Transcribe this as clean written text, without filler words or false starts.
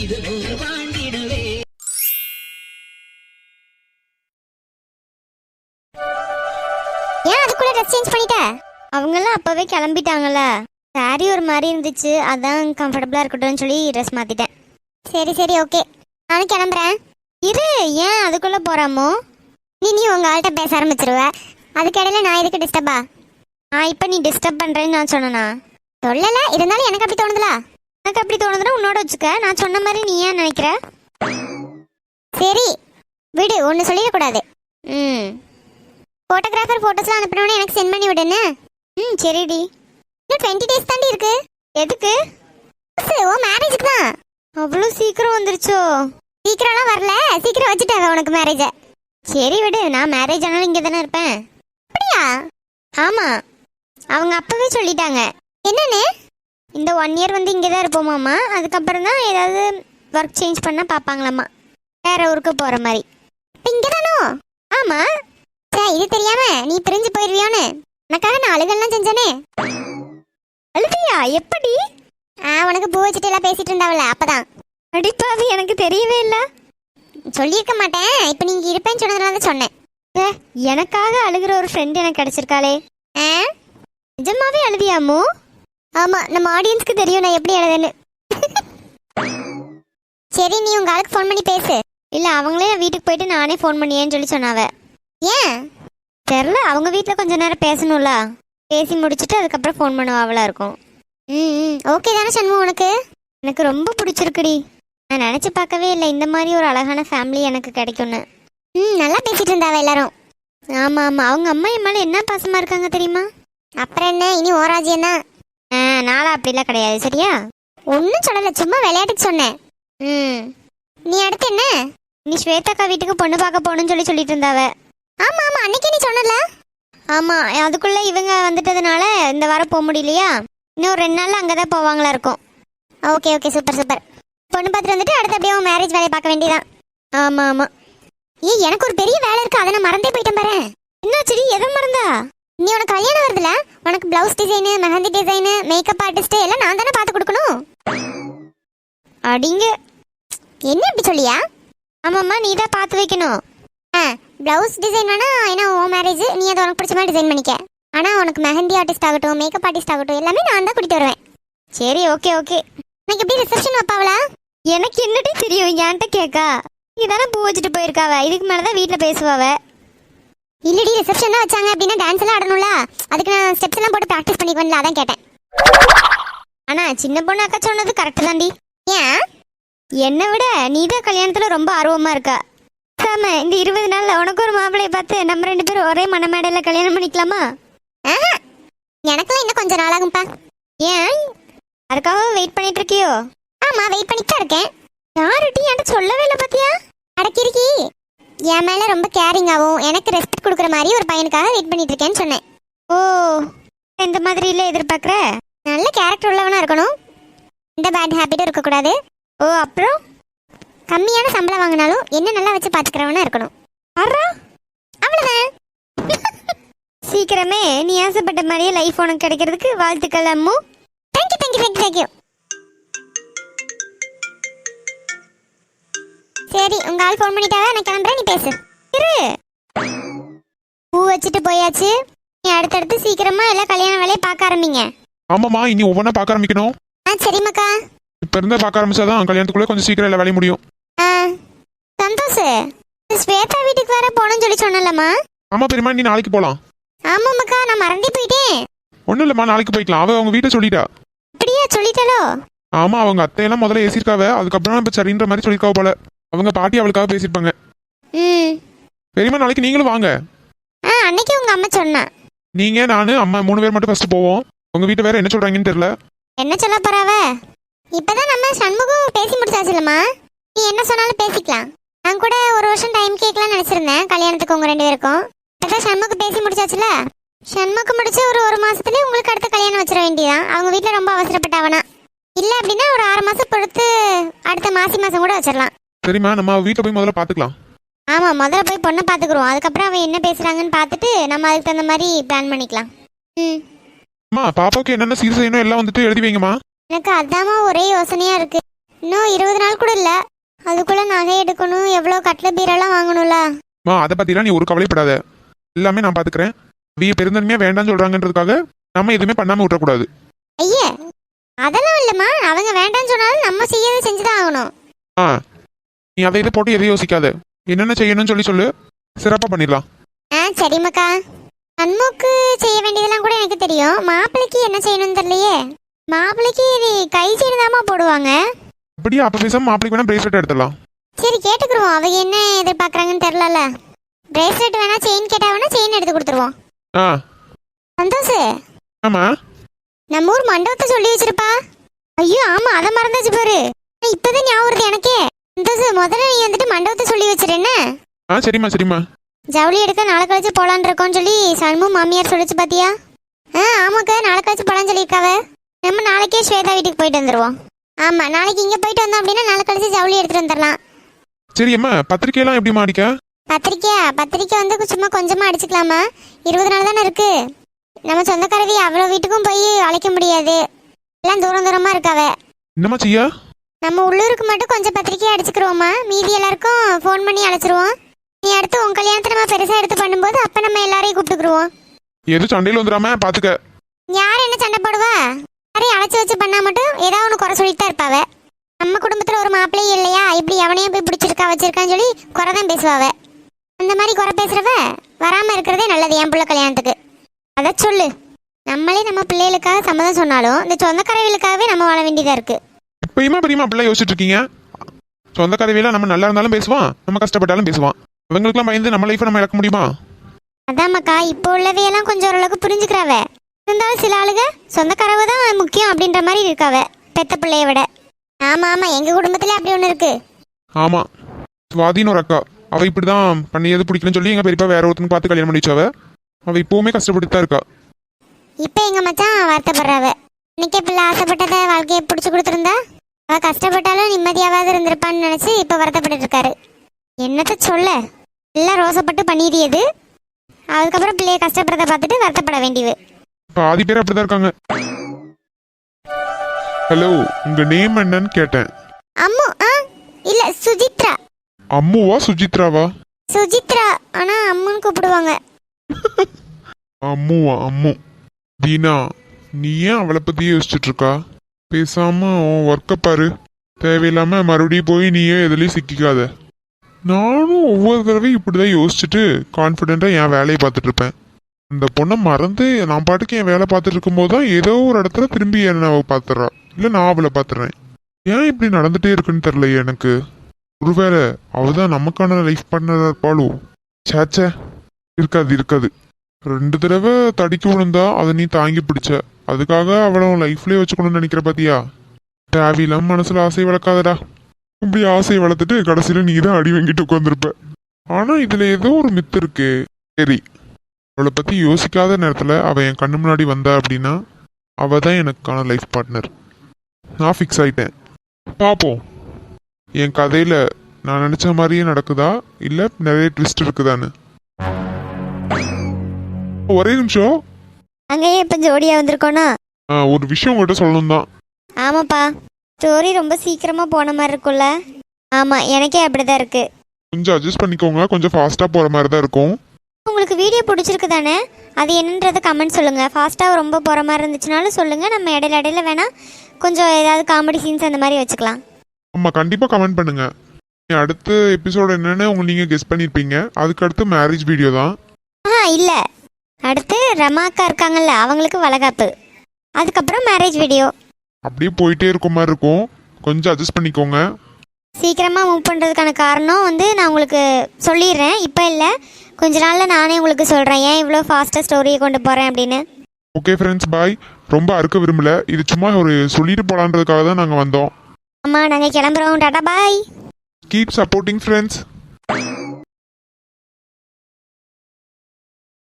ஏன் அதுக்குள்ள dress change பண்ணிட்ட? அவங்கெல்லாம் அப்பவே கிளம்பிட்டாங்கல்ல. சாரி ஒரு மாதிரி இருந்துச்சு, அதான் கம்ஃபர்டபுளா இருக்கட்டும்னு சொல்லி ட்ரெஸ் மாத்திட்டேன். சரி சரி ஓகே, நானும் கிளம்புறேன். இரு, ஏன் அதுக்குள்ள போறாமோ? நீ உங்க ஆள்கிட்ட பேச ஆரம்பிச்சிருவ, அதுக்கிடையில நான் எதுக்கு டிஸ்டர்பா? இப்போ நீ டிஸ்டர்ப் பண்றேன்னு நான் சொன்னனா? சொல்லல, இருந்தாலும் எனக்கு அப்படி தோணுதுல. எனக்கு அப்படி தோணுதுன்னா உன்னோட வச்சுக்க, நான் சொன்ன மாதிரி நீ ஏன் நினைக்கிற? சரி விடு, ஒன்று சொல்லிடக்கூடாது. ஃபோட்டோகிராஃபர் ஃபோட்டோஸ்லாம் அனுப்பினோன்னு எனக்கு சென்ட் பண்ணி விடுன்னு. சரிடி. இன்னும் 20 days தாண்டி இருக்கு. எதுக்கு? ஓ மேரேஜுக்கு தான். அவ்வளோ சீக்கிரம் வந்துருச்சோ? சீக்கிரம்லாம் வரல, சீக்கிரம் வச்சுட்டாங்க உனக்கு மேரேஜை. சரி விடு, நான் மேரேஜ் ஆனாலும் இங்கே தானே இருப்பேன். அப்படியா? ஆமாம், அவங்க அப்பவே சொல்லிட்டாங்க. என்னன்னு? இந்த 1 year வந்து இங்கே தான் இருப்போமாம்மா, அதுக்கப்புறம் தான் ஏதாவது ஒர்க் சேஞ்ச் பண்ணால் பார்ப்பாங்களாம்மா, வேற ஊருக்கு போகிற மாதிரி. இப்போ இங்கே தானோ? ஆமாம். சரி, இது தெரியாம நீ பிரிஞ்சு போயிடுவியோன்னு எனக்காக நான் அழுகெல்லாம் செஞ்சனே. அழுதியா? எப்படி? உனக்கு பூ வச்சுட்டு எல்லாம் பேசிட்டு இருந்தாவல, அப்பதான். அடிப்பாவி, எனக்கு தெரியவே இல்லை. சொல்லியிருக்க மாட்டேன், இப்போ நீங்க இருப்பேன்னு சொன்னதுனால சொன்னேன். எனக்காக அழுகிற ஒரு ஃப்ரெண்ட் எனக்கு கிடைச்சிருக்காளே. நிஜமாவே அழுதியாமோ? ஆமா, நம்ம ஆடியன்ஸ்க்கு தெரியும் நான் எப்படி அழுதுன்னு. சரி, நீ உங்க ஆளுக்கு ஃபோன் பண்ணி பேசு. இல்ல, அவங்களே வீட்டுக்கு போயிட்டு நானே ஃபோன் பண்ணியேன்னு சொல்லி சொன்னாவ. ஏன் தெரில, அவங்க வீட்டில் கொஞ்ச நேரம் பேசணும்ல, பேசி முடிச்சுட்டு அதுக்கப்புறம் ஃபோன் பண்ணுவாவளா இருக்கும். ஓகே தானே சண்முகம் உனக்கு? எனக்கு ரொம்ப பிடிச்சிருக்குடி. நான் நினச்சி பார்க்கவே இல்லை இந்த மாதிரி ஒரு அழகான ஃபேமிலி எனக்கு கிடைக்கும்னு. நல்லா பேசிட்டு இருந்தாவ எல்லாரும். ஆமாம் ஆமாம், அவங்க அம்மா என் மேலே என்ன பாசமாக இருக்காங்க தெரியுமா? அப்புறம் என்ன, இனி ஓராஜியம் தான். நாளா அப்படிலாம் கிடையாது, சரியா? ஒன்றும் சொல்லலை, சும்மா விளையாட்டுக்கு சொன்னேன். நீ அடுத்து என்ன? நீ ஸ்வேதாக்கா வீட்டுக்கு பொண்ணு பார்க்க போகணுன்னு சொல்லிட்டு இருந்தாவ. ஆமாம் ஆமாம், அன்னைக்கே நீ சொன்னல. ஆமாம், அதுக்குள்ளே இவங்க வந்துட்டதுனால இந்த வாரம் போக முடியலையா, இன்னும் ஒரு 2 நாளில் அங்கே தான் போவாங்களா இருக்கும். Okay okay, super super. பொண்ணு பார்த்துட்டு வந்துட்டு அடுத்து அப்படியே அவன் மேரேஜ் வேலையை பார்க்க வேண்டியதான். ஆமாம் ஆமாம். எனக்கு ஒரு பெரிய வேலை இருக்குது, அதை நான் மறந்தே போயிட்டேன் பாரு. என்ன சரி, எதை மறந்தா? நீ உனக்கு கல்யாணம் வருதுல, உனக்கு blouse design, mehndi design, makeup artist எல்லாம் நான் தானே பார்த்து கொடுக்கணும். அடிங்க, என்ன இப்படி சொல்லியா? ஆமாம்மா, நீ தான் பார்த்து வைக்கணும். பிளவுஸ் டிசைன் வேணா, ஏன்னா உன் மேரேஜ், நீ அதை உனக்கு பிடிச்ச மாதிரி டிசைன் பண்ணிக்க. ஆனால் உனக்கு மெஹந்தி ஆர்டிஸ்ட் ஆகட்டும், மேக்கப் ஆர்டிஸ்ட் ஆகட்டும், எல்லாமே நான் தான் கூட்டிட்டு வருவேன். சரி ஓகே ஓகே. எனக்கு எப்படி ரிசப்ஷன் வைப்பாவளா? எனக்கு என்னட்டே தெரியும், என்கிட்ட கேட்கா. நீ தானே பூ வச்சுட்டு போயிருக்காவ, இதுக்கு மேலே தான் வீட்டில் பேசுவாவ. இல்லடி, ரிசப்ஷன் தான் வச்சாங்க அப்படின்னா டான்ஸ் எல்லாம் ஆடணும்ல, அதுக்கு நான் ஸ்டெப்ஸ் எல்லாம் போட்டு ப்ராக்டிஸ் பண்ணிக்குவேன்ல, அதான் கேட்டேன். ஆனால் சின்ன பொண்ணு அக்கா சொன்னது கரெக்டு தாண்டி. ஏன்? என்னை விட நீ தான் கல்யாணத்தில் ரொம்ப ஆர்வமாக இருக்கா. இந்த 20 நாள்ல உனக்கு ஒரு மாப்பிள்ளையை பார்த்து நம்ம 2 பேரும் ஒரே மணமேடையில் கல்யாணம் பண்ணிக்கலாமா? எனக்குலாம் இன்னும் கொஞ்சம் நாளாகும்பா. ஏன், அதுக்காக வெயிட் பண்ணிட்டு இருக்கியோ? ஆமா, வெயிட் பண்ணிட்டு தான் இருக்கேன். யாருட்டி என்கிட்ட சொல்லவே இல்லை பார்த்தியா? அடக்கிருக்கி, என் மேல ரொம்ப கேரிங்காகவும் எனக்கு ரெஸ்பெக்ட் கொடுக்குற மாதிரி ஒரு பையனுக்காக வெயிட் பண்ணிட்டு இருக்கேன்னு சொன்னேன். ஓ, இந்த மாதிரி இல்லை எதிர்பார்க்குற? நல்ல கேரக்டர் உள்ளவனா இருக்கணும், இந்த பேட் ஹேபிட்டும் இருக்கக்கூடாது. ஓ, அப்புறம் கம்மியான சம்பளம் வாங்கினாலும் என்ன நல்லா வச்சு பார்த்துக்கிறவனா இருக்கணும். அவ்வளோதான். சீக்கிரமே நீ ஆசைப்பட்ட மாதிரியே லைஃப் உனக்கு கிடைக்கிறதுக்கு வாழ்த்துக்கள் Ammu. Thank you thank you thank you thank you. சரி, உங்க ஆள் ஃபோன் பண்ணிட்டாவே, நான் கிளம்புறேன், நீ பேசு. இரு, பூ வச்சுட்டு போயாச்சு, நீ அடுத்தடுத்து சீக்கிரமா எல்லாம் கல்யாண வேலையை பார்க்க ஆரம்பிங்க. ஆமாம்மா, இனி ஒவ்வொன்றா பார்க்க ஆரம்பிக்கணும். சரிம்மாக்கா. இப்போ இருந்தால் பார்க்க ஆரம்பிச்சாதான் கல்யாணத்துக்குள்ளே கொஞ்சம் சீக்கிரம் எல்லாம் வேலைய முடியும். சந்தோஷ், ஸ்வேதா வீட்டுக்கு வர போகணும்னு சொல்லி சொன்னலம்மா. ஆமா பெரியம்மா, நீ நாளைக்கு போகலாம். ஆமாம்மாக்கா, நான் மறந்தே போயிட்டேன். ஒன்றும் இல்லைம்மா, நாளைக்கு போய்க்கலாம். அவங்க வீட்டை சொல்லிட்டா. அப்படியா, சொல்லிட்டாலோ? ஆமா, அவங்க அத்தையெல்லாம் முதல்ல ஏசிருக்காவ, அதுக்கப்புறம் இப்போ சரின்ற மாதிரி சொல்லிருக்காவ போல. அவங்க பாட்டி அவளுக்காக பேசியிருப்பாங்க. பெரியம்மா, நாளைக்கு நீங்களும் வாங்க. அன்னைக்கு உங்க அம்மா சொன்னா. நீங்க, நானு, அம்மா 3 பேர் மட்டும் ஃபர்ஸ்ட் போவோம். உங்க வீட்டை வேற என்ன சொல்றாங்கன்னு தெரியல. என்ன சொல்ல போறாவ? இப்பதான் நம்ம சண்முகம் பேசி முடிச்சாச்சுலம்மா, நீ என்ன சொன்னாலும் பேசிக்கலாம். நான் கூட ஒரு வருஷம் டைம் கேட்கலாம்னு நினைச்சிருந்தேன் கல்யாணத்துக்கு உங்க 2 பேருக்கும். இப்பதான் சண்முகம் பேசி முடிச்சாச்சுல, சண்முகம் முடிச்சு ஒரு மாசத்துலயே உங்களுக்கு அடுத்த கல்யாணம் வச்சிட வேண்டியதான். அவங்க வீட்டுல ரொம்ப அவசரப்பட்டாவனா, இல்ல அப்படின்னா ஒரு 6 மாசம் பொறுத்து அடுத்த மாசம் கூட வச்சிடலாம். சரிம்மா, நம்ம வீட்டுல போய் முதல்ல பாத்துக்கலாம். ஆமா, முதல்ல போய் பொண்ணை பாத்துக்குறோம், அதுக்கப்புறம் அவன் என்ன பேசுறாங்கன்னு பார்த்துட்டு நம்ம அதுக்கு தகுந்த மாதிரி பிளான் பண்ணிக்கலாம். அம்மா, பாப்பாவுக்கு என்னென்ன சீர் செய்யணும் எல்லாம் வந்துட்டு எழுதி வைங்கம்மா. எனக்கு அதாம்மா ஒரே யோசனையா இருக்கு. இன்னும் 20 நாள் கூட இல்லை. அதுக்குள்ளே நகை எடுக்கணும், எவ்வளோ கட்டில் பீரெல்லாம் வாங்கணும்ல. மா அதை பற்றிலாம் நீ ஒரு கவலைப்படாத, எல்லாமே நான் பார்த்துக்கிறேன். வீய பெருந்தன்மையாக வேண்டாம்னு சொல்கிறாங்கன்றதுக்காக நம்ம எதுவுமே பண்ணாமல் விட்டுறக்கூடாது. ஐயே, அதெல்லாம் இல்லைம்மா. அவங்க வேண்டாம்னு சொன்னாலும் நம்ம செய்யறதை செஞ்சு தான் ஆகணும். ஆ, நீ அதை இதை போட்டு எதையும் யோசிக்காத. என்னென்ன செய்யணும்னு சொல்லு, சிறப்பாக பண்ணிடலாம். ஆ சரிம்மாக்கா. அன்முக்கு செய்ய வேண்டியதெல்லாம் கூட எனக்கு தெரியும். மாப்பிள்ளைக்கு என்ன செய்யணும்னு தெரியலையே. மாப்பிள்ளைக்கு இது கை செயின் தாம்மா போடுவாங்க. அப்படியே அப்போ பேசாம மாப்பிளைக்கு வேணா பிரேஸ்லெட் எடுத்துடலாம். சரி கேட்டுக்குருவோம், அவங்க என்ன எதிர்பார்க்குறாங்கன்னு தெரிலல. பிரேஸ்லெட் வேணா செயின் கேட்டா வேணா செயின் எடுத்து கொடுத்துருவோம். ஆ சந்தோஷ், ஆமா, நம்ம ஊர் மண்டபத்தை சொல்லி வச்சிருப்பா. ஐயோ ஆமா, அதை மறந்தாச்சு பாரு. இப்பதான் ஞாபகம் வருது எனக்கே. சந்தோஷ், முதல்ல நீ வந்துட்டு மண்டபத்தை சொல்லி வச்சிரு என்ன. ஆ சரிம்மா சரிம்மா. ஜவுளி எடுக்க நாளை கழிச்சு போலான்னு இருக்கோம்னு சொல்லி சண்மு மாமியார் சொல்லிச்சு பாத்தியா? ஆ ஆமாக்கா, நாளை கழிச்சு போலான்னு சொல்லியிருக்காவ. நம்ம நாளைக்கே ஸ்வேதா வீட்டுக்கு போயிட்டு வந்துருவோம். ஆமா, நாளைக்கு இங்க போயிட்டு வந்தோம் அப்படின்னா நாளை கழிச்சு ஜவுளி எடுத்துட்டு வந்துடலாம். சரி அம்மா, பத்திரிக்கையெல்லாம் எப்படிமா அடிக்க? பத்திரிக்கை வந்து சும்மா கொஞ்சமா அடிச்சுக்கலாமா? 20 நாள் தானே இருக்கு. நம்ம சொந்தக்காரவி அவ்வளோ வீட்டுக்கும் போய் அழைக்க முடியாது, எல்லாம் தூரம் தூரமா இருக்காவ. என்னம்மா செய்யா? நம்ம உள்ளூருக்கு மட்டும் கொஞ்சம் பத்திரிக்கையை அடிச்சுக்கிறோமா, மீதி எல்லாருக்கும் ஃபோன் பண்ணி அழைச்சிருவோம். நீ அடுத்து உன் கல்யாணத்தை நம்ம பெருசா எடுத்து பண்ணும்போது அப்ப நம்ம எல்லாரையும் கூப்பிட்டுக்குருவோம். எதுவும் சண்டையில் வந்துடாம பாத்துக்க. யார் என்ன சண்டை போடுவா? யாரையும் அழைச்சி வச்சு பண்ணா மட்டும் ஏதாவது ஒன்று குறை சொல்லிட்டு தான் இருப்பாவ. நம்ம குடும்பத்துல ஒரு மாப்பிள்ளையும் இல்லையா, இப்படி எவனையும் போய் பிடிச்சிருக்கா வச்சிருக்கான்னு சொல்லி குறை தான் பேசுவாவ. அந்த மாதிரி குறை பேசுறவ வராம இருக்கிறதே நல்லது என் பிள்ளை கல்யாணத்துக்கு. அதை சொல்லு. நம்மளே நம்ம பிள்ளைகளுக்காக சம்மதம் சொன்னாலும் இந்த சொந்தக்காரவிகளுக்காகவே நம்ம வாழ வேண்டியதா இருக்கு. இப்பயுமா பெரியமா அப்படிலாம் யோசிச்சுட்டு இருக்கீங்க? சொந்தக்காரவியெல்லாம் நம்ம நல்லா இருந்தாலும் பேசுவான், நம்ம கஷ்டப்பட்டாலும் பேசுவான். அவங்களுக்குலாம் பயந்து நம்ம லைஃப்பை நம்ம இழக்க முடியுமா? அதாமக்கா, இப்போ உள்ளவையெல்லாம் கொஞ்சம் ஓரளவுக்கு புரிஞ்சுக்கிறாவ. இருந்தாலும் சில ஆளுக சொந்தக்காரவ தான் முக்கியம் அப்படின்ற மாதிரி இருக்காவ பெத்த பிள்ளைய விட. ஆமா ஆமா, எங்க குடும்பத்துல அப்படி ஒண்ணு இருக்கு. ஆமா, சுவாதின்னு ஒரு அக்கா, அவ இப்படிதான் பண்ணியது பிடிக்கணும்னு சொல்லி எங்க பெரியப்பா வேற ஒருத்தனுக்கு பார்த்து கல்யாணம் பண்ணி வச்சாவ. அவ இப்பவுமே கஷ்டப்பட்டு தான் இருக்கா. இப்ப எங்க மச்சான் வருத்தப்படுறாவ. இன்னைக்கே பிள்ளை ஆசைப்பட்டத வாழ்க்கையை பிடிச்சு கொடுத்துருந்தா அவ கஷ்டப்பட்டாலும் நிம்மதியாவது இருந்திருப்பான்னு நினைச்சு இப்ப வருத்தப்பட்டு இருக்காரு. என்னத்த சொல்ல, எல்லாம் ரோசப்பட்டு பண்ணியது. அதுக்கப்புறம் பிள்ளைய கஷ்டப்படுறத பார்த்துட்டு வருத்தப்பட வேண்டியது. பாதி பேர் அப்படிதான் இருக்காங்க. ஹலோ, உங்க நேம் என்னன்னு கேட்டேன். அம்மு. இல்ல சுஜித்ரா. அம்முவா சுஜித்ராவா? சுஜித்ரா, ஆனா அம்முன்னு கூப்பிடுவாங்க. அம்முவா? அம்மு. தீனா, நீ ஏன் அவளை பத்தி யோசிச்சுட்டு இருக்கா? பேசாம உன் ஒர்க்கை பாரு. தேவையில்லாம மறுபடியும் போய் நீயே எதுலயும் சிக்கிக்காத. நானும் ஒவ்வொரு தடவையும் இப்படிதான் யோசிச்சுட்டு கான்ஃபிடென்ட்டா என் வேலையை பார்த்துட்டு இருப்பேன். அந்த பொண்ணை மறந்து நான் பாட்டுக்கு என் வேலை பார்த்துட்டு இருக்கும்போது தான் ஏதோ ஒரு இடத்துல திரும்பி என்ன அவள் பார்த்துட்றா, இல்லை நான் அவளை பார்த்துறேன். ஏன் இப்படி நடந்துட்டே இருக்குன்னு தெரியல எனக்கு. ஒருவேளை அவதான் நமக்கான லைஃப் பார்ட்னரா இருப்பாளோ? சேச்சே, இருக்காது. 2 தடவை தடிக்க விழுந்தா அதை நீ தாங்கி பிடிச்ச, அதுக்காக அவளை லைஃப்லேயே வச்சுக்கணும்னு நினைக்கிற பாத்தியா? தேவையில்லாம மனசுல ஆசையை வளர்க்காதடா. இப்படி ஆசையை வளர்த்துட்டு கடைசியில நீ தான் அடி வாங்கிட்டு உட்காந்துருப்ப. ஆனா இதுல ஏதோ ஒரு மித்து இருக்கு. சரி, அவளை பத்தி யோசிக்காத நேரத்துல அவ என் கண்ணு முன்னாடி வந்தா அப்படின்னா அவ தான் எனக்கான லைஃப் பார்ட்னர். நான் ஃபிக்ஸ் ஆயிட்டேன். பார்ப்போம் என் கதையில நான் நினைச்ச மாதிரியே நடக்குதா இல்ல நிறைய ட்விஸ்ட் இருக்குதான்னு. ஒரே நிமிஷம், அங்கேயே இப்ப ஜோடியா வந்திருக்கோனா? ஒரு விஷயம் உங்கள்கிட்ட சொல்லணும் தான். ஆமாப்பா, ஸ்டோரி ரொம்ப சீக்கிரமா போன மாதிரி இருக்கும்ல? ஆமா, எனக்கே அப்படிதான் இருக்கு. கொஞ்சம் அட்ஜஸ்ட் பண்ணிக்கோங்க, கொஞ்சம் ஃபாஸ்டா போற மாதிரி தான் இருக்கும். உங்களுக்கு வீடியோ பிடிச்சிருக்கு தானே? அது என்னன்றதை கமெண்ட் சொல்லுங்க. ஃபாஸ்ட்டாக ரொம்ப போகிற மாதிரி இருந்துச்சுனாலும் சொல்லுங்க. நம்ம இடையில வேணா கொஞ்சம் ஏதாவது காமெடி சீன்ஸ் அந்த மாதிரி வச்சுக்கலாம். ஆமா, கண்டிப்பா கமெண்ட் பண்ணுங்க. அடுத்த எபிசோட் என்னன்னு நீங்க கெஸ் பண்ணிருப்பீங்க. அதுக்கு அடுத்து மேரேஜ் வீடியோ தான். இல்ல, அடுத்து ரமாக்கா இருக்காங்கல்ல, அவங்களுக்கு வளகாப்பு, அதுக்கப்புறம் மேரேஜ் வீடியோ. அப்படியே போயிட்டே இருக்க மாதிரி இருக்கும். கொஞ்சம் அட்ஜஸ்ட் பண்ணிக்கோங்க. சீக்கிரமா மூவ் பண்றதுக்கான காரணம் வந்து நான் உங்களுக்கு சொல்லிடுறேன். இப்போ இல்லை, கொஞ்ச நாள்ல நானே உங்களுக்கு சொல்றேன் ஏன் இவ்வளோ ஃபாஸ்ட்டாக ஸ்டோரியை கொண்டு போறேன் அப்படின்னு. ஓகே ஃப்ரெண்ட்ஸ், பாய். ரொம்ப அறுக்க விரும்பல, இது சும்மா ஒரு சொல்லிட்டு போலான்றதுக்காக தான் நாங்கள் வந்தோம். ஆமா, நாங்கள் கிளம்புறோம். டாடா, பாய். Keep supporting friends.